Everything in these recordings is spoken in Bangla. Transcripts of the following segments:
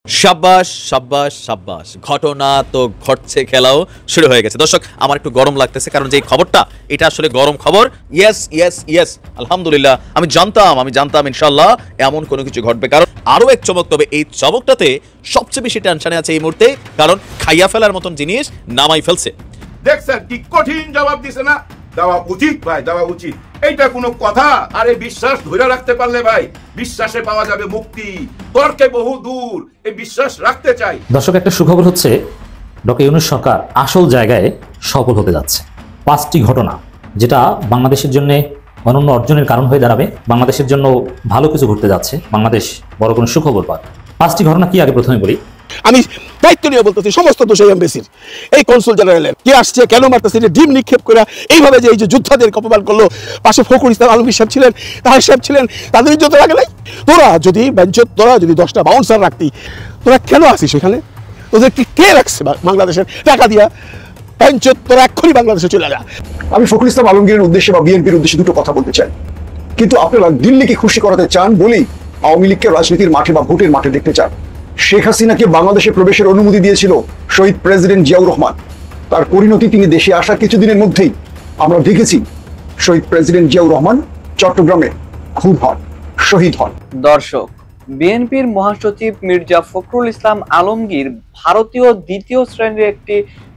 সাব্বাস সাব্বাস সাব্বাস, ঘটনা তো ঘটছে, খেলাও শুরু হয়ে গেছে। দর্শক, আমার একটু গরম লাগতেছে, কারণ যে খবরটা এটা আসলে গরম খবর। ইয়েস ইয়েস ইয়েস, আলহামদুলিল্লাহ, আমি জানতাম ইনশাল্লাহ এমন কোনো কিছু ঘটবে। কারণ আরো এক চমক, তবে এই চমকটাতে সবচেয়ে বেশি টেনশনে আছে এই মুহূর্তে, কারণ খাইয়া ফেলার মতন জিনিস নামাই ফেলছে। দেখছেন কি কঠিন জবাব দিছে না? দেওয়া উচিত ভাই, দেওয়া উচিত। এইটা কোনো কথা? আরে বিশ্বাস ধরে রাখতে পারলে ভাই বিশ্বাসে পাওয়া যাবে মুক্তি। তর্কে বহু দূর, এই বিশ্বাস রাখতে চাই। দর্শক, একটা সুখবর হচ্ছে, ডক্টর ইউনূস সরকার আসল জায়গায় সফল হতে যাচ্ছে। 5টি ঘটনা যেটা বাংলাদেশের জন্য অনন্য অর্জনের কারণ হয়ে দাঁড়াবে, বাংলাদেশের জন্য ভালো কিছু ঘটতে যাচ্ছে, বাংলাদেশ বড় কোনো সুখবর পাবে। 5টি ঘটনা কি, আগে প্রথমে বলি। আমি দায়িত্ব নিয়ে বলতেছি, সমস্ত দোষ এই এমবেসির, এই কনসুল জেনারেলের। কে আসছে, কেন মারতেছে, যে ডিম নিক্ষেপ করে এইভাবে যে এই যে যোদ্ধাদের অপমান করলো, পাশে ফখরুল ইসলাম আলমগীর সাহেব ছিলেন, তাহার সাহেব ছিলেন, তাদের ইজ্জত লাগে নাই? তোরা যদি 10টা বাউন্সার রাখতি, তোরা কেন আসিস সেখানে? তোদেরকে কে রাখছে বাংলাদেশের টাকা দিয়া? তোরা এক্ষুনি বাংলাদেশে চলে যা। আমি ফখরুল ইসলাম আলমগীরের উদ্দেশ্যে বা বিএনপির উদ্দেশ্যে দুটো কথা বলতে চাই। কিন্তু আপনারা দিল্লিকে খুশি করাতে চান বলেই আওয়ামী লীগকে রাজনীতির মাঠে বা ভোটের মাঠে দেখতে চান। শেখ হাসিনাকে বাংলাদেশে প্রবেশের অনুমতি দিয়েছিল শহীদ প্রেসিডেন্ট জিয়াউর রহমান। তার পরিণতি, তিনি দেশে আসার কিছুদিনের মধ্যেই আমরা দেখেছি শহীদ প্রেসিডেন্ট জিয়াউর রহমান চট্টগ্রামে খুন হন, শহীদ হন। দর্শক, বিএনপির মহাসচিব মির্জা ফখরুল ইসলাম আলমগীর ভারতীয় দ্বিতীয় শ্রেণীর একটি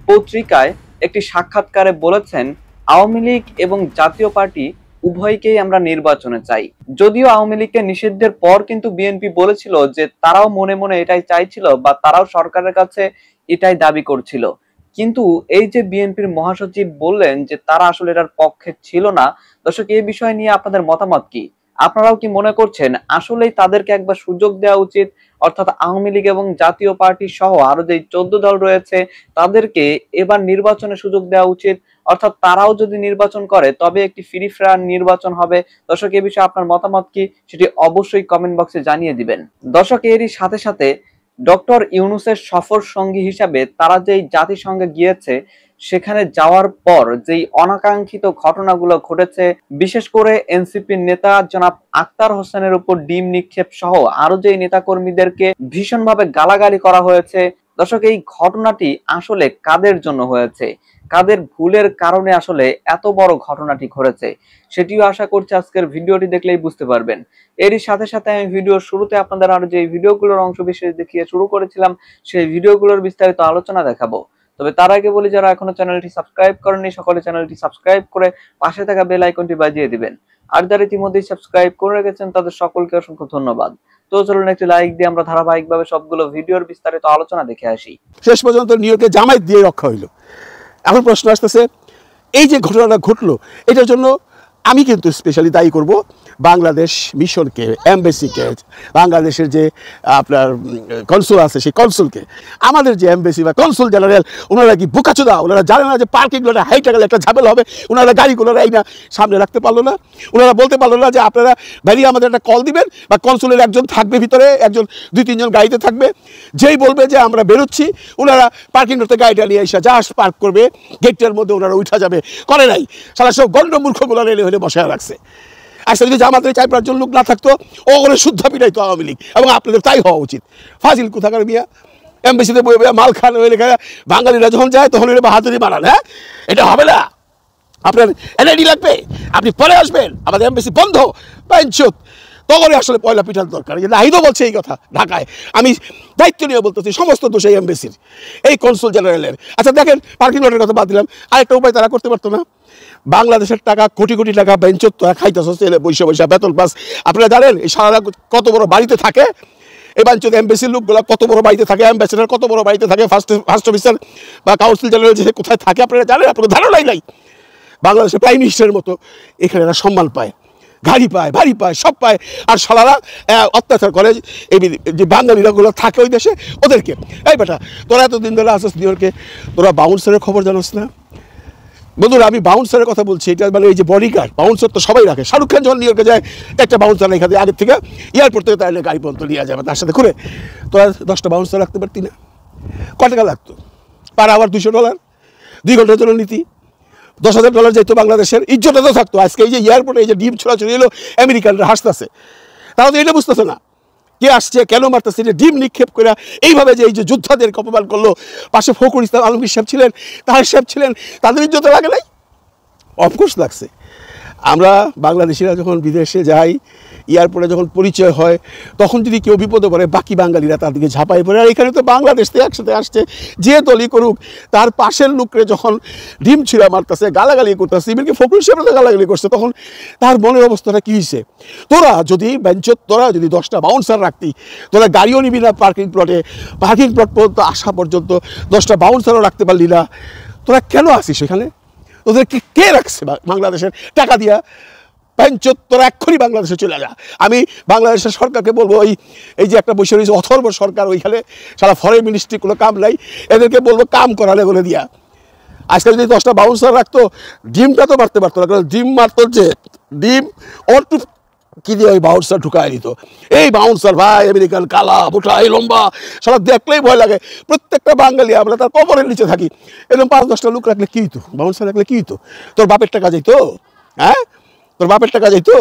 পত্রিকায় একটি সাক্ষাৎকারে বলেছেন, আওয়ামী লীগ এবং জাতীয় পার্টি উভয়কেই আমরা নির্বাচনে চাই। যদিও আওয়ামী লীগকে নিষিদ্ধের পর কিন্তু বিএনপি বলেছিল যে তারাও মনে মনে এটাই চাইছিল বা তারাও সরকারের কাছে এটাই দাবি করছিল। কিন্তু এই যে বিএনপির মহাসচিব বললেন যে তারা আসলে এটার পক্ষে ছিল না। দর্শক, এই বিষয় নিয়ে আপনাদের মতামত কি? আপনারাও কি মনে করছেন আসলেই তাদেরকে একবার সুযোগ দেওয়া উচিত, অর্থাৎ আওয়ামী লীগ এবং জাতীয় পার্টি সহ আরো যে 14 দল রয়েছে তাদেরকে এবার নির্বাচনে সুযোগ দেওয়া উচিত, অর্থাৎ তারাও যদি নির্বাচন করে তবে একটি ফ্রি ফেয়ার নির্বাচন হবে? দর্শক, এই বিষয়ে আপনার মতামত কি সেটি অবশ্যই কমেন্ট বক্সে জানিয়ে দিবেন। দর্শক, এরই সাথে সাথে ডক্টর ইউনূসের সফর সঙ্গী হিসাবে তারা যেই জাতিসংঘে গিয়েছে, সেখানে যাওয়ার পর যেই অনাকাঙ্ক্ষিত ঘটনাগুলো ঘটেছে, বিশেষ করে এনসিপির নেতা জনাব আক্তার হোসেনের উপর ডিম নিক্ষেপ সহ আরো যে নেতাকর্মীদেরকে ভীষণভাবে গালাগালি করা হয়েছে। দর্শক, এই ঘটনাটি আসলে কাদের জন্য হয়েছে, কাদের ভুলের কারণে আসলে এত বড় ঘটনাটি ঘটেছে, সেটিও আশা করছি আজকের ভিডিওটি দেখলেই বুঝতে পারবেন। এরই সাথে সাথে আমি ভিডিওর শুরুতে আপনাদের আরো যে ভিডিওগুলোর অংশ বিশেষ দেখিয়ে শুরু করেছিলাম, সেই ভিডিওগুলোর বিস্তারিত আলোচনা দেখাবো। তবে তার আগে বলি, যারা এখনো চ্যানেলটি সাবস্ক্রাইব করেননি সকলে চ্যানেলটি সাবস্ক্রাইব করে পাশে থাকা বেল আইকনটি বাজিয়ে দিবেন। আর যারা ইতিমধ্যেই সাবস্ক্রাইব করে রেখেছেন তাদের সকলকে অসংখ্য ধন্যবাদ। তো চলুন একটি লাইক দিয়ে আমরা ধারাবাহিকভাবে সবগুলো ভিডিওর বিস্তারিত আলোচনা দেখে আসি। শেষ পর্যন্ত নিউ ইয়র্কে জামায়াত দিয়ে রক্ষা হইল। এখন প্রশ্ন আসতেছে, এই যে ঘটনাটা ঘটলো, এটার জন্য আমি কিন্তু স্পেশালি দায়ী করব বাংলাদেশ মিশনকে, এমবেসিকে, বাংলাদেশের যে আপনার কনসুল আছে সেই কনসুলকে। আমাদের যে এমবেসি বা কনসুল জেনারেল, ওনারা কি বোকাচোদা? ওনারা জানে না যে পার্কিংগুলো হাইটে গেলে একটা ঝামেলা হবে? ওনারা গাড়িগুলো এই না সামনে রাখতে পারলো না? ওনারা বলতে পারলো না যে আপনারা ভ্যালি আমাদের একটা কল দিবেন, বা কনসুলের একজন থাকবে ভিতরে, একজন 2-3 জন গাড়িতে থাকবে, যেই বলবে যে আমরা বেরোচ্ছি, ওনারা পার্কিং করতে গাড়িটা নিয়ে এসে জাস্ট পার্ক করবে, গেটের মধ্যে ওনারা উঠা যাবে। করে নাই, সারা সব গণ্ডমূর্খগুলো রেলে হলে বসে রাখছে। আচ্ছা, যদি জামাতের 4-5 জন লোক না থাকতো, ও করে শুদ্ধ পিটাই তো আওয়ামী লীগ, এবং আপনাদের তাই হওয়া উচিত। ফাজিল কোথাকার মিয়া, এমবেসিতে বই মাল খান হয়ে লেখা, বাঙালিরা যখন যায় তখন এর বাহাদুরি বানান। হ্যাঁ, এটা হবে না। আপনার এনআইডি লাগবে, আপনি পরে আসবেন, আমাদের এমবেসি বন্ধ। পাইনচুত তগরে আসলে পয়লা পিঠার দরকার। নাহিদও বলছে এই কথা ঢাকায়। আমি দায়িত্ব নিয়ে বলতেছি, সমস্ত দোষ এই এমবেসির, এই কনসুল জেনারেলের। আচ্ছা দেখেন, পার্কিং লটের কথা বাদ দিলাম, আরেকটা উপায় তারা করতে পারতো না? বাংলাদেশের টাকা, কোটি কোটি টাকা বেঞ্চত তোরা খাইতেছ বৈশা বৈশা বেতন পাস। আপনারা জানেন এই সারা কত বড় বাড়িতে থাকে এই বাঞ্চত এমবেসির লোকগুলো, কত বড় বাড়িতে থাকে, অ্যাম্বাসেডার কত বড় বাড়িতে থাকে, ফার্স্ট অফিসার বা কাউন্সিল জেনারেল যে কোথায় থাকে আপনারা জানেন? আপনাদের ধারণাই নাই। বাংলাদেশের প্রাইম মিনিস্টারের মতো এখানে এরা সম্মান পায়, গাড়ি পায়, বাড়ি পায়, সব পায়। আর সালারা অত্যাচার করে এই যে বাঙালিরাগুলো থাকে ওই দেশে, ওদেরকে। এই বেটা, তোরা এতদিন ধরে আসিস নিউ ইয়র্কে, তোরা বাউন্সারের খবর জানোস না? বন্ধুরা, আমি বাউন্সারের কথা বলছি, এটা মানে এই যে বডিগার্ড, বাউন্সার তো সবাই রাখে। শাহরুখ খান যখন নিউ ইয়র্কে যায়, একটা বাউন্সার রেখা দিয়ে আগের থেকে, এয়ারপোর্ট থেকে তাহলে গাড়ি পর্যন্ত নিয়ে যাবে তার সাথে করে। তোরা 10টা বাউন্সার রাখতে পারতি না? কত টাকা লাগতো? পার আবার $200, 2 ঘন্টার জন্য নীতি $10,000 যেত। বাংলাদেশের ইজ্জতটা তো থাকতো। আজকে এই যে এয়ারপোর্টে এই যে ডিম ছোড়াছড়ি এলো, আমেরিকানরা হাসতেছে, তারা তো এটা বুঝতেছে না। কে আসছে, কেন মারতেছে, যে ডিম নিক্ষেপ করে এইভাবে যে এই যে যোদ্ধাদের অপমান করলো, পাশে ফখরুল ইসলাম আলমগীর সাহেব ছিলেন, তাহের সাহেব ছিলেন, তাদের ইজ্জত লাগে নাই? অফকোর্স লাগছে। আমরা বাংলাদেশিরা যখন বিদেশে যাই, এয়ারপোর্টে যখন পরিচয় হয়, তখন যদি কেউ বিপদে পড়ে বাকি বাঙালিরা তার দিকে ঝাঁপাই পড়ে। আর এখানে তো বাংলাদেশ থেকে একসাথে আসছে, যে দলই করুক তার পাশের লোকরে যখন ডিম ছিঁড়া মারতেছে, গালাগালি করতেছে, ইভেনকি ফখরুল সাহেব তো গালাগালি করছে, তখন তার মনের অবস্থাটা কী হয়েছে? তোরা যদি তোরা যদি 10টা বাউন্সার রাখতি, তোরা গাড়িও নিবি না পার্কিং প্লট পর্যন্ত আসা পর্যন্ত 10টা বাউন্সারও রাখতে পারলি না, তোরা কেন আসিস সেখানে? ওদেরকে কে রাখছে বাংলাদেশের টাকা দিয়া? তোরা এক্ষুনি বাংলাদেশে চলে যা। আমি বাংলাদেশের সরকারকে বলবো, এই যে একটা বসে রয়েছে অথর্ব সরকার, ওইখানে সারা ফরেন মিনিস্ট্রি কোনো কাম নাই, এদেরকে বলবো কাম করালে বলে দিয়া। আজকে যদি 10টা বাউন্সার রাখতো, ডিমটা তো মারতে পারতো না, কারণ ডিম মারতো যে ডিম অল্প কি দিয়ে ওই বাউন্সার ঢুকায় দিত। এই বাউন্সার ভাই আমেরিকান, কালা মোটা, এই লম্বা, সারা দেখলেই ভয় লাগে। প্রত্যেকটা বাঙালি আমরা তার কবরের নিচে থাকি। এরকম 5-10টা লোক রাখলে কী হইতো? বাউন্সার রাখলে কী হইতো? তোর বাপের টাকা যাইতো? হ্যাঁ, তোর বাপের টাকা যাইতো?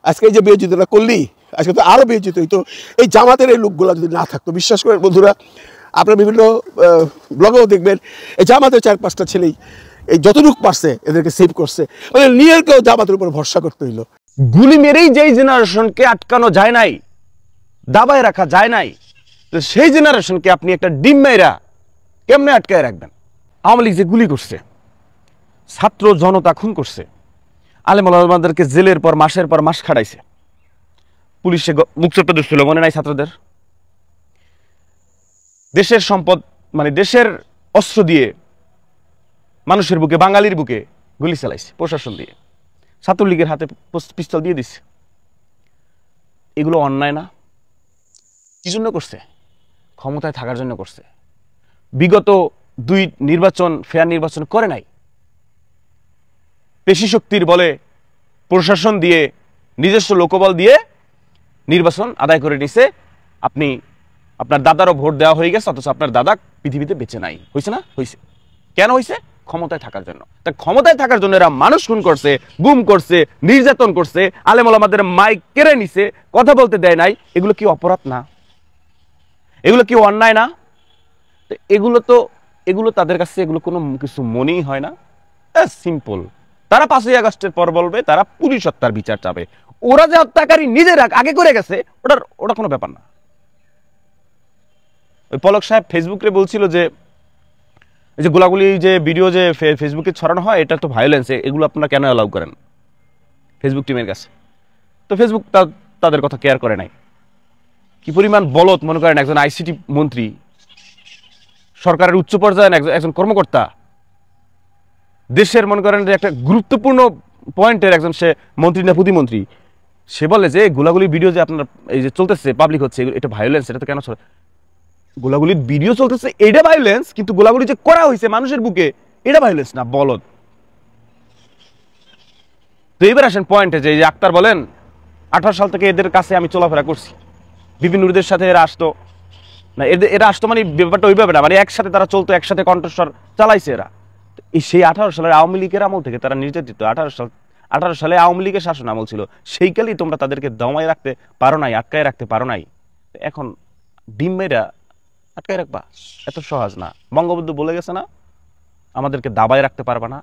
আজকে এই যে বেইজ্জতিটা করলি, আজকে তো আরও বেইজ্জতি হইতো। এই জামাতের এই লোকগুলো যদি না থাকতো, বিশ্বাস করেন বন্ধুরা, আপনারা বিভিন্ন ব্লগেও দেখবেন এই জামাতের 4-5টা ছেলেই এই যতটুকু পারছে এদেরকে সেভ করছে। মানে নিজেরকেও জামাতের উপর ভরসা করতে হইলো। গুলি মেরেই যেই জেনারেশনকে আটকানো যায় নাই, দাবায় রাখা যায় নাই, তো সেই জেনারেশনকে আপনি একটা ডিম মেরা কেমনে আটকায় রাখবেন? আওয়ামী লীগ যে গুলি করছে, ছাত্র জনতা খুন করছে, আলেম ওলামাদেরকে জেলের পর মাস খাটাইছে, পুলিশে মুখচোপটা দিচ্ছিল, মনে নাই ছাত্রদের? দেশের সম্পদ মানে দেশের অস্ত্র দিয়ে মানুষের বুকে, বাঙালির বুকে গুলি চালাইছে প্রশাসন দিয়ে, ছাত্রলীগের হাতে পিস্তল দিয়ে দিচ্ছে। এগুলো অন্যায় না? কি জন্য করছে? ক্ষমতায় থাকার জন্য করছে। বিগত 2 নির্বাচন ফেয়ার নির্বাচন করে নাই, পেশি শক্তির বলে প্রশাসন দিয়ে, নিজস্ব লোকবল দিয়ে নির্বাচন আদায় করে নিছে। আপনার দাদারও ভোট দেওয়া হয়ে গেছে, অথচ আপনার দাদা পৃথিবীতে বেঁচে নাই। হয়েছে না? হয়েছে। কেন হয়েছে? ক্ষমতায় থাকার জন্য। তা ক্ষমতায় থাকার জন্য এরা মানুষ খুন করছে, গুম করছে, নির্যাতন করছে, আলেম ওলামাদের মাইক কেড়ে নিছে, কথা বলতে দেয় নাই। এগুলো কি অপরাধ না? এগুলো কি অন্যায় না? এগুলো তাদের কাছে এগুলো কোনো কিছু মনেই হয় না। সিম্পল। তারা 5ই আগস্টের পর বলবে তারা পুলিশ হত্যার বিচার চাবে। ওরা যে হত্যাকারী নিজেরা আগে করে গেছে, ওটা কোনো ব্যাপার না। ওই পলক সাহেব ফেসবুকে বলছিল যে এই যে গোলাগুলি যে ভিডিও যে ফেসবুকে ছড়ানো হয়, এটা তো ভায়োলেন্স, এগুলো আপনারা কেন অ্যালাউ করেন ফেসবুক টিমের কাছে? তো ফেসবুক তাদের কথা কেয়ার করে নাই। কি পরিমাণ বলদ মনে করেন একজন আইসিটি মন্ত্রী, সরকারের উচ্চ পর্যায়ের একজন কর্মকর্তা, দেশের মনে করেন যে একটা গুরুত্বপূর্ণ পয়েন্টের একজন সে মন্ত্রী না প্রতিমন্ত্রী, সে বলে যে গোলাগুলি ভিডিও যে আপনার এই যে চলতেছে, পাবলিক হচ্ছে, এটা ভায়োলেন্স। এটা তো কেন গোলাগুলির ভিডিও চলতেছে এটা ভায়োলেন্স, কিন্তু গোলাগুলি যে করা হয়েছে মানুষের বুকে এটা ভায়োলেন্স না, বলদ। তো এবার আসেন পয়েন্টে, যে আক্তার বলেন 18 সাল থেকে এদের কাছে আমি চলাফেরা করছি, বিভিন্ন রুদের সাথে এরা আসতো না, এরা আসতো মানে ব্যাপারটা ওইভাবে না, মানে একসাথে তারা চলতো, একসাথে কণ্ঠস্বর চালাইছে এরা। সেই 18 সালের আওয়ামী লীগের আমল থেকে তারা নির্যাতিত। 18 সালে আওয়ামী লীগের শাসন আমল ছিল, সেইকালেই তোমরা তাদেরকে দমায় রাখতে পারো নাই, আটকায় রাখতে পারো নাই। এখন ডিম মেয়েরা আটকায় রাখবা? এত সহজ না। বঙ্গবন্ধু বলে গেছে না, আমাদেরকে দাবায় রাখতে পারবা না।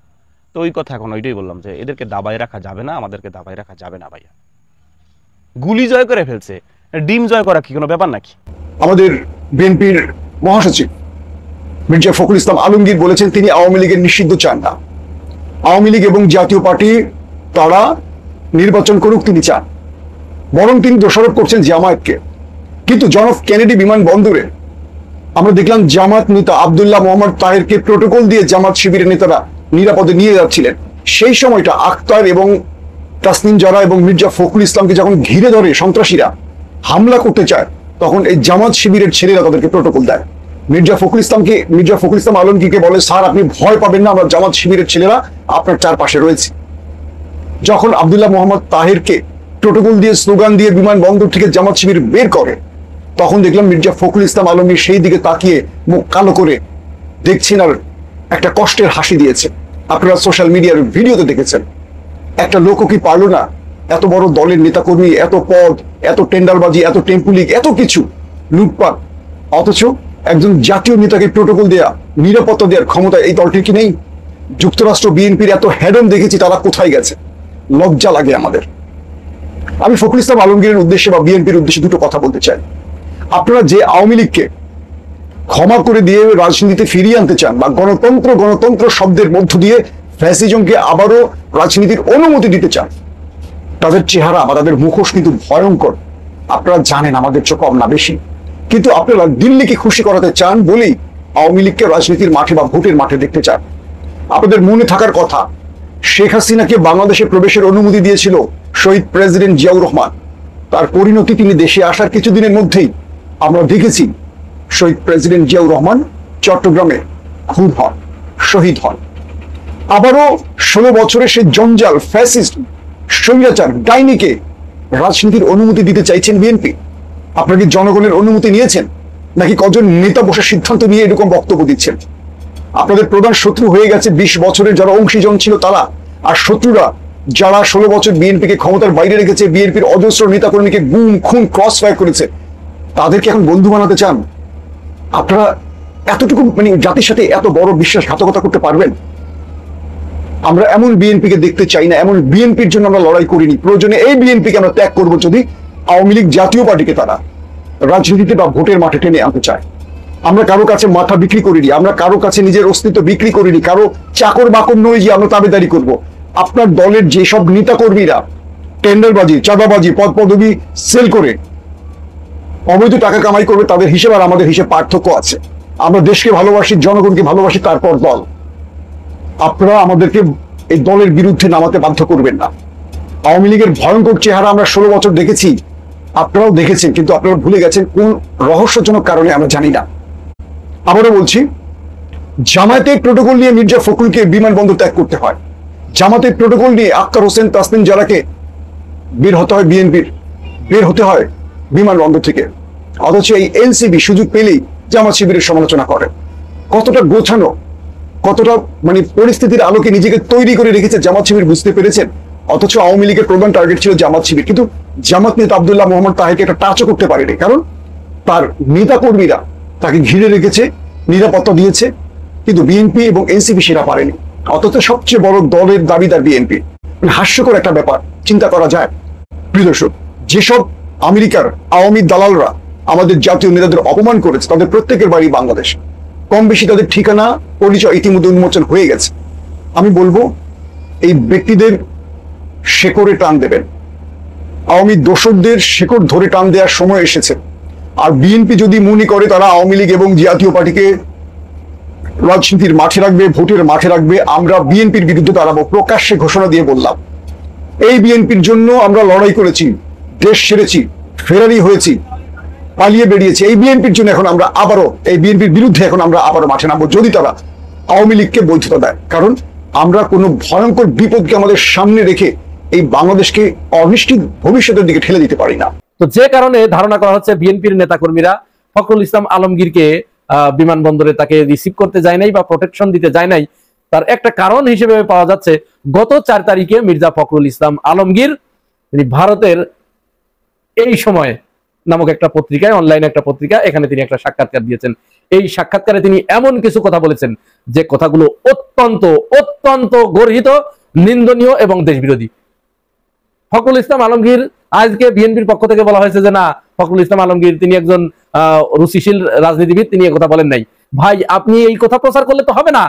তো ওই কথা এখন ওইটাই বললাম, যে এদেরকে দাবায় রাখা যাবে না, আমাদেরকে দাবায় রাখা যাবে না ভাইয়া। গুলি জয় করে ফেলছে, ডিম জয় করা কি কোনো ব্যাপার নাকি? আমাদের বিএনপির মহাসচিব মির্জা ফখরুল ইসলাম আলমগীর বলেছেন তিনি আওয়ামী লীগের নিষিদ্ধ চান না। আওয়ামী লীগ এবং জাতীয় পার্টি তারা নির্বাচন করুক তিনি চান, বরং তিনি দোষারোপ করছেন জামায়াতকে। কিন্তু জন এফ কেনেডি বিমানবন্দরে আমরা দেখলাম জামাত নেতা আব্দুল্লাহ মোহাম্মদ তাহেরকে প্রোটোকল দিয়ে জামাত শিবিরের নেতারা নিরাপদে নিয়ে যাচ্ছিলেন। সেই সময়টা আক্তার এবং তাসনিম জারা এবং মির্জা ফখরুল ইসলামকে যখন ঘিরে ধরে সন্ত্রাসীরা হামলা করতে চায়, তখন এই জামাত শিবিরের ছেলেরা তাদেরকে প্রোটোকল দেয়। মির্জা ফখরুল ইসলাম আলমগীরকে বলে, স্যার আপনি ভয় পাবেন না, আমরা জামাত শিবিরের ছেলেরা আপনার চারপাশে রয়েছে। যখন আব্দুল্লাহ মোহাম্মদ তাহেরকে প্রোটোকল দিয়ে স্লোগান দিয়ে বিমানবন্দর থেকে জামাত শিবির বের করে, তখন দেখলাম মির্জা ফখরুল ইসলাম আলমগীর সেই দিকে তাকিয়ে মুখ কালো করে দেখছেন আর একটা কষ্টের হাসি দিয়েছে। আপনারা সোশ্যাল মিডিয়ার ভিডিওতে দেখেছেন। একটা লোকও কি পারলো না এত বড় দলের নেতাকর্মী, এত পদ, এত টেন্ডারবাজি, এত টেম্পুলিক, এত কিছু লুটপাট, অথচ একজন জাতীয় নেতাকে প্রোটোকল দেয়া, নিরাপত্তা দেওয়ার ক্ষমতা এই দলটির কি নেই? যুক্তরাষ্ট্র বিএনপির এত হেডন দেখেছি, তারা কোথায় গেছে? লজ্জা লাগে আমাদের। আমি ফখরুল ইসলাম আলমগীরের উদ্দেশ্যে বা বিএনপির উদ্দেশ্যে দুটো কথা বলতে চাই। আপনারা যে আওয়ামী লীগকে ক্ষমা করে দিয়ে রাজনীতিতে ফিরিয়ে আনতে চান, বা গণতন্ত্র গণতন্ত্র শব্দের মধ্য দিয়ে ফ্যাসিজমকে আবারও রাজনীতির অনুমতি দিতে চান, তাদের চেহারা বা তাদের মুখোশ কিন্তু ভয়ঙ্কর। আপনারা জানেন আমাদের চেয়ে কম না বেশি, কিন্তু আপনারা দিল্লিকে খুশি করাতে চান বলেই আওয়ামী লীগকে রাজনীতির মাঠে বা ভোটের মাঠে দেখতে চান। আপনাদের মনে থাকার কথা, শেখ হাসিনাকে বাংলাদেশে প্রবেশের অনুমতি দিয়েছিল শহীদ প্রেসিডেন্ট জিয়াউর রহমান। তার পরিণতি, তিনি দেশে আসার কিছুদিনের মধ্যেই আমরা দেখেছি শহীদ প্রেসিডেন্ট জিয়াউর রহমান চট্টগ্রামে খুন হন, শহীদ হন। আবারও 16 বছরের সেই জঞ্জাল ফ্যাসিস্ট স্বৈরাচার ডাইনিকে রাজনীতির অনুমতি দিতে চাইছেন বিএনপি। আপনারা কি জনগণের অনুমতি নিয়েছেন, নাকি কজন নেতা বসে সিদ্ধান্ত নিয়ে এরকম বক্তব্য দিচ্ছেন? আপনাদের প্রধান শত্রু হয়ে গেছে 20 বছরের যারা অংশীজন ছিল তারা, আর শত্রুরা যারা 16 বছর বিএনপিকে ক্ষমতার বাইরে রেখেছে, বিএনপির অজস্র নেতাকর্মীকে গুম খুন ক্রস ফায়ার করেছে, তাদেরকে এখন বন্ধু বানাতে চান? আপনারা এতটুকু জাতির সাথে এত বড় বিশ্বাসঘাতকতা করতে পারবেন? আমরা এমন বিএনপিকে দেখতে চাই না, এমন বিএনপির জন্য আমরা লড়াই করিনি। প্রয়োজনে এই বিএনপিকে আমরা ত্যাগ করবো যদি আওয়ামী লীগ জাতীয় পার্টিকে তারা রাজনীতিতে বা ভোটের মাঠে টেনে আনতে চায়। আমরা কারো কাছে মাথা বিক্রি করিনি, আমরা কারো কাছে নিজের অস্তিত্ব বিক্রি করিনি, কারো চাকর বাকর নই যে আমরা তাবেদারি করব। আপনার দলের যেসব নেতা কর্মীরা টেন্ডারবাজি, চাঁদাবাজি, পদ পদবি সেল করে অবৈধ টাকা কামাই করবে, তাদের হিসেব আর আমাদের হিসেব পার্থক্য আছে। আমরা দেশকে ভালোবাসি, জনগণকে ভালোবাসি, তারপর দল। আপনারা আমাদেরকে এই দলের বিরুদ্ধে নামাতে বাধ্য করবেন না। আওয়ামী লীগের ভয়ঙ্কর চেহারা আমরা 16 বছর দেখেছি, আপনারাও দেখেছেন, কিন্তু আপনারা ভুলে গেছেন কোন রহস্যজনক কারণে আমরা জানি না। আবারও বলছি, জামায়াতের প্রোটোকল নিয়ে মির্জা ফখরুলকে বিমানবন্দর ত্যাগ করতে হয়, জামাতের প্রোটোকল নিয়ে আক্তার হোসেন, তাসনিম জারাকে বের হতে হয় বিএনপির, বের হতে হয় বিমানবন্দর থেকে। অথচ এই এনসিপি সুযোগ পেলেই জামাত শিবিরের সমালোচনা করে। কতটা গোছানো, কতটা পরিস্থিতির আলোকে নিজেকে তৈরি করে রেখেছে জামাত শিবির, বুঝতে পেরেছেন? অথচ আওয়ামী লীগের প্রধান টার্গেট ছিল জামাত শিবির, কিন্তু জামাত নেতা আব্দুল্লাহ মোহাম্মদ তাহেরকে একটা টাচও করতে পারেনি, কারণ তার নেতা কর্মীরা তাকে ঘিরে রেখেছে, নিরাপত্তা দিয়েছে, কিন্তু বিএনপি এবং এনসিপি সেটা পারেনি। অথচ সবচেয়ে বড় দলের দাবিদার বিএনপি। হাস্যকর একটা ব্যাপার, চিন্তা করা যায়। প্রিয় দর্শক, যেসব আমেরিকার আওয়ামী দালালরা আমাদের জাতীয় নেতাদের অপমান করেছে, তাদের প্রত্যেকের বাড়ি বাংলাদেশ, কম বেশি তাদের ঠিকানা পরিচয় ইতিমধ্যে উন্মোচন হয়ে গেছে। আমি বলবো, এই ব্যক্তিদের শেকড়ে টান দেবেন, আওয়ামী দোসরদের শেকড় ধরে টান দেওয়ার সময় এসেছে। আর বিএনপি যদি মনে করে তারা আওয়ামী লীগ এবং জাতীয় পার্টিকে রাজনীতির মাঠে রাখবে, ভোটের মাঠে রাখবে, আমরা বিএনপির বিরুদ্ধে দাঁড়াবো। প্রকাশ্যে ঘোষণা দিয়ে বললাম, এই বিএনপির জন্য আমরা লড়াই করেছি, দেশ ছেড়েছি, ফেরারি হয়েছি, পালিয়ে বেরিয়েছি। এই বিএনপির জন্য এখন আমরা আবারও, এই বিএনপির বিরুদ্ধে এখন আমরা আবারও মাঠে নামবো, যদি তারা আওয়ামী লীগকে বৈধতা দেয়। কারণ আমরা কোনো ভয়ঙ্কর বিপদকে আমাদের সামনে রেখে এই বাংলাদেশকে অনিশ্চিত ভবিষ্যতের দিকে ঠেলে দিতে পারি না। তো যে কারণে ধারণা করা হচ্ছে বিএনপির নেতাকর্মীরা ফখরুল ইসলাম আলমগীরকে বিমানবন্দরে তাকে রিসিভ করতে যায় নাই বা প্রোটেকশন দিতে যায় নাই, তার একটা কারণ হিসেবে পাওয়া যাচ্ছে গত 4 তারিখে মির্জা ফখরুল ইসলাম আলমগীর তিনি ভারতের এই সময় নামক একটা পত্রিকায়, অনলাইনে একটা পত্রিকা, এখানে তিনি একটা সাক্ষাৎকার দিয়েছেন। এই সাক্ষাৎকারে তিনি এমন কিছু কথা বলেছেন যে কথাগুলো অত্যন্ত অত্যন্ত গর্হিত, নিন্দনীয় এবং দেশবিরোধী। ফখরুল ইসলাম আলমগীর, আজকে বিএনপির পক্ষ থেকে বলা হয়েছে যে না, ফখরুল ইসলাম আলমগীর তিনি একজন রুচিশীল রাজনীতিবিদ, তিনি এই কথা বলেন নাই। ভাই, আপনি এই কথা প্রচার করলে তো হবে না,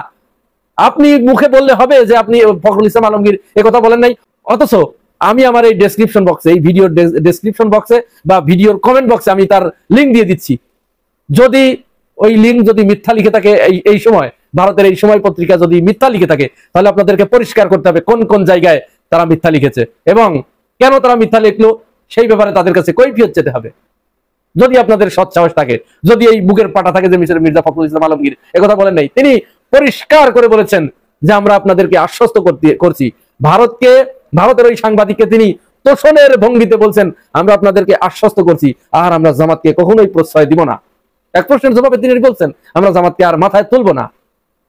আপনি মুখে বললে হবে যে আপনি ফখরুল ইসলাম আলমগীর এই কথা বলেন নাই। অথচ আমি আমার এই ডেসক্রিপশন বক্সে, এই ভিডিওর ডেসক্রিপশন বক্সে বা ভিডিওর কমেন্ট বক্সে আমি তার লিঙ্ক দিয়ে দিচ্ছি। যদি ওই লিঙ্ক যদি মিথ্যা লিখে থাকে, এই সময় ভারতের এই সময় পত্রিকা যদি মিথ্যা লিখে থাকে, তাহলে আপনাদেরকে পরিষ্কার করতে হবে কোন কোন জায়গায় তারা মিথ্যা লিখেছে এবং কেন তারা মিথ্যা লিখলো, সেই ব্যাপারে তাদের কাছে কৈফিয়ত যেতে হবে। যদি আপনাদের সৎ সাহস থাকে, যদি এই বুকের পাটা থাকে যে মির্জা ফখরুল ইসলাম আলমগীর একথা বলেন নাই, তিনি পরিষ্কার করে বলেছেন যে আমরা আপনাদেরকে আশ্বস্ত করছি। ভারতের ওই সাংবাদিককে তিনি তোষণের ভঙ্গিতে বলছেন আমরা আপনাদেরকে আশ্বস্ত করছি, আর আমরা জামাতকে কখনোই প্রশ্রয় দিব না। এক প্রশ্নের জবাবে তিনি বলছেন আমরা জামাতকে আর মাথায় তুলব না।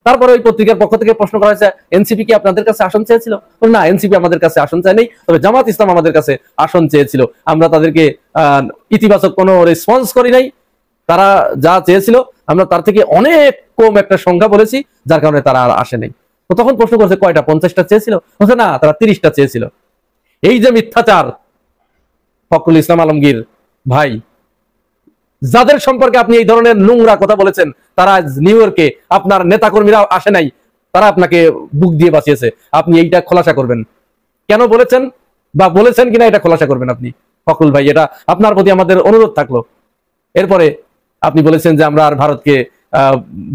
তারপরে ওই পত্রিকার পক্ষ থেকে প্রশ্ন করা হয়েছে, এনসিপি কি আপনাদের কাছে আসন চেয়েছিল? না, এনসিপি আমাদের কাছে আসন চায়নি, তবে জামাত ইসলাম আমাদের কাছে আসন চেয়েছিল। আমরা তাদেরকে ইতিবাচক কোনো রেসপন্স করি নাই। তারা যা চেয়েছিল আমরা তার থেকে অনেক কম একটা সংখ্যা বলেছি, যার কারণে তারা আর আসে নাই। তো তখন প্রশ্ন করছে কয়টা, 50টা চেয়েছিল? বলছে না, তারা 30টা চেয়েছিল। এই যে মিথ্যাচার, ফখরুল ইসলাম আলমগীর ভাই, যাদের সম্পর্কে আপনি এই ধরনের নোংরা কথা বলেছেন, তারা নিউ ইয়র্কে আপনার নেতাকর্মীরা আসে নাই, তারা আপনাকে বুক দিয়ে বাঁচিয়েছে। আপনি এইটা খোলাসা করবেন, কেন বলেছেন বা বলেছেন কিনা এটা খোলাসা করবেন আপনি ফখরুল ভাই, এটা আপনার প্রতি আমাদের অনুরোধ থাকলো। এরপরে আপনি বলেছেন যে আমরা আর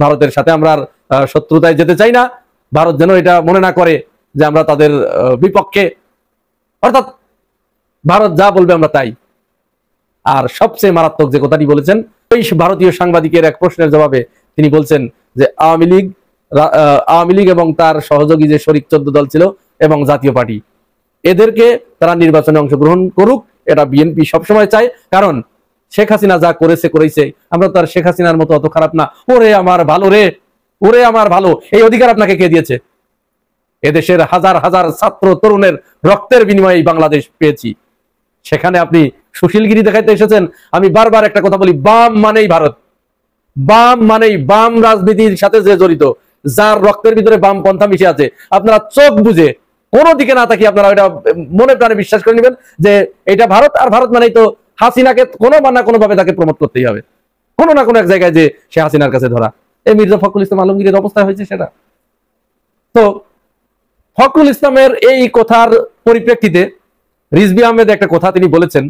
ভারতের সাথে আমরা আর শত্রুতায় যেতে চাই না, ভারত যেন এটা মনে না করে যে আমরা তাদের বিপক্ষে, অর্থাৎ ভারত যা বলবে আমরা তাই। আর সবচেয়ে মারাত্মক যে কথাটি বলেছেন, ওই ভারতীয় সাংবাদিকের এক প্রশ্নের জবাবে তিনি বলছেন যে আওয়ামী লীগ এবং তার সহযোগী যে শরিক 14 দল ছিল এবং জাতীয় পার্টি, এদেরকে তারা নির্বাচনে অংশগ্রহণ করুক, এটা বিএনপি সবসময় চায়। কারণ শেখ হাসিনা যা করেছে, আমরা তো আর শেখ হাসিনার মতো অত খারাপ না। ওরে আমার ভালো রে, ওরে আমার ভালো, এই অধিকার আপনাকে কে দিয়েছে? এদেশের হাজার হাজার ছাত্র তরুণের রক্তের বিনিময়ে বাংলাদেশ পেয়েছি। সেখানে আপনি সুশীলগিরি দেখাইতে এসেছেন। আমি বারবার একটা কথা বলি, বাম মানেই ভারত, বাম মানেই বাম রাজনীতির সাথে যে জড়িত, যার রক্তের ভিতরে বাম পন্থা মিশে আছে, আপনারা চোখ বুঝে কোনো দিকে না তাকিয়ে আপনারা এটা মনে প্রাণে বিশ্বাস করে নেবেন যে এটা ভারত, আর ভারত মানেই তো হাসিনাকে কোনো না কোনো ভাবে তাকে প্রমোট করতেই হবে, কোনো না কোনো এক জায়গায় যে সে হাসিনার কাছে ধরা। এই মির্জা ফখরুল ইসলাম আলমগীরের অবস্থা হয়েছে সেটা। তো ফখরুল ইসলামের এই কথার পরিপ্রেক্ষিতে রিজভী আহমেদ একটা কথা তিনি বলেছেন,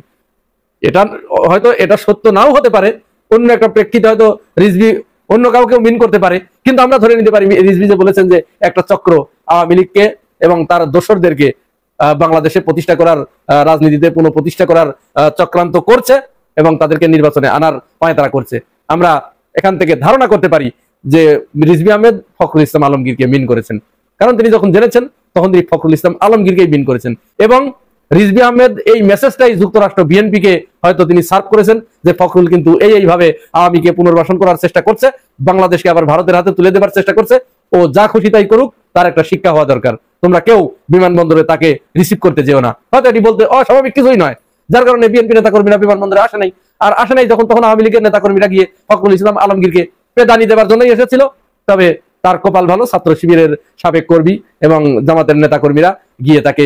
এটা হয়তো এটা সত্য নাও হতে পারে, অন্য একটা প্রেক্ষিতে হয়তো রিজভী অন্য কাউকেও মিন করতে পারে, কিন্তু আমরা ধরে নিতে পারি রিজভী যে বলেছেন যে একটা চক্র আওয়ামী লীগকে এবং তার দোসরদেরকে বাংলাদেশে প্রতিষ্ঠা করার, রাজনীতিতে পুনঃপ্রতিষ্ঠা করার চক্রান্ত করছে এবং তাদেরকে নির্বাচনে আনার পায়তারা করছে। আমরা এখান থেকে ধারণা করতে পারি যে রিজভী আহমেদ ফখরুল ইসলাম আলমগীরকে মিন করেছেন, কারণ তিনি যখন জেনেছেন তখন তিনি ফখরুল ইসলাম আলমগীরকেই মিন করেছেন। এবং রিজভী আহমেদ এই মেসেজটাই যুক্তরাষ্ট্র বিএনপিকে হয়তো তিনি সার্ভ করেছেন যে ফখরুল কিন্তু এইভাবে আওয়ামীকে পুনর্বাসন করার চেষ্টা করছে, বাংলাদেশকে আবার ভারতের হাতে তুলে দেবার চেষ্টা করছে, ও যা খুশি তাই করুক, তার একটা শিক্ষা হওয়া দরকার। তোমরা কেউ বিমানবন্দরে তাকে রিসিভ করতে যেও না। হয়তো এটি বলতে অস্বাভাবিক কিছুই নয়, যার কারণে বিএনপি নেতাকর্মীরা বিমানবন্দরে আসে নাই। আর আসে নাই তখন আওয়ামী লীগের নেতাকর্মীরা গিয়ে ফখরুল ইসলাম আলমগীরকে পেদানি দেবার জন্যই এসেছিল। তবে তার কপাল ভালো, ছাত্র শিবিরের সাবেক কর্মী এবং জামাতের নেতাকর্মীরা গিয়ে তাকে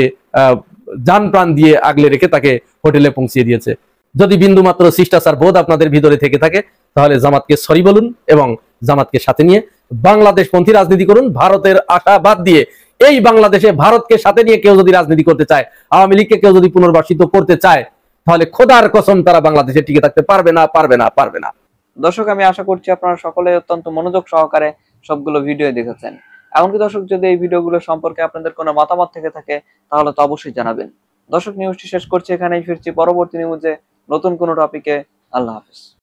জান প্রাণ দিয়ে আগলে রেখে তাকে হোটেলে পৌঁছিয়ে দিয়েছে। যদি বিন্দু মাত্র শিষ্টাচার বোধ আপনাদের ভিতরে থেকে থাকে, তাহলে জামাতকে সরি বলুন এবং জামাতকে সাথে নিয়ে বাংলাদেশপন্থী রাজনীতি করুন। ভারতের আশা বাদ দিয়ে এই বাংলাদেশে ভারতকে সাথে নিয়ে কেউ যদি রাজনীতি করতে চায়, আওয়ামী লীগকে কেউ যদি পুনর্বাসিত করতে চায়, তাহলে খোদার কসম তারা বাংলাদেশে টিকে থাকতে পারবে না, পারবে না, পারবে না। দর্শক, আমি আশা করছি আপনারা সকলে অত্যন্ত মনোযোগ সহকারে সবগুলো ভিডিও দেখেছেন। এমনকি দর্শক, যদি এই ভিডিওগুলো সম্পর্কে আপনাদের কোনো মতামত থেকে থাকে তাহলে তো অবশ্যই জানাবেন। দর্শক, নিউজটি শেষ করছি এখানেই, ফিরছি পরবর্তী নিউজে নতুন কোনো টপিকে। আল্লাহ হাফেজ।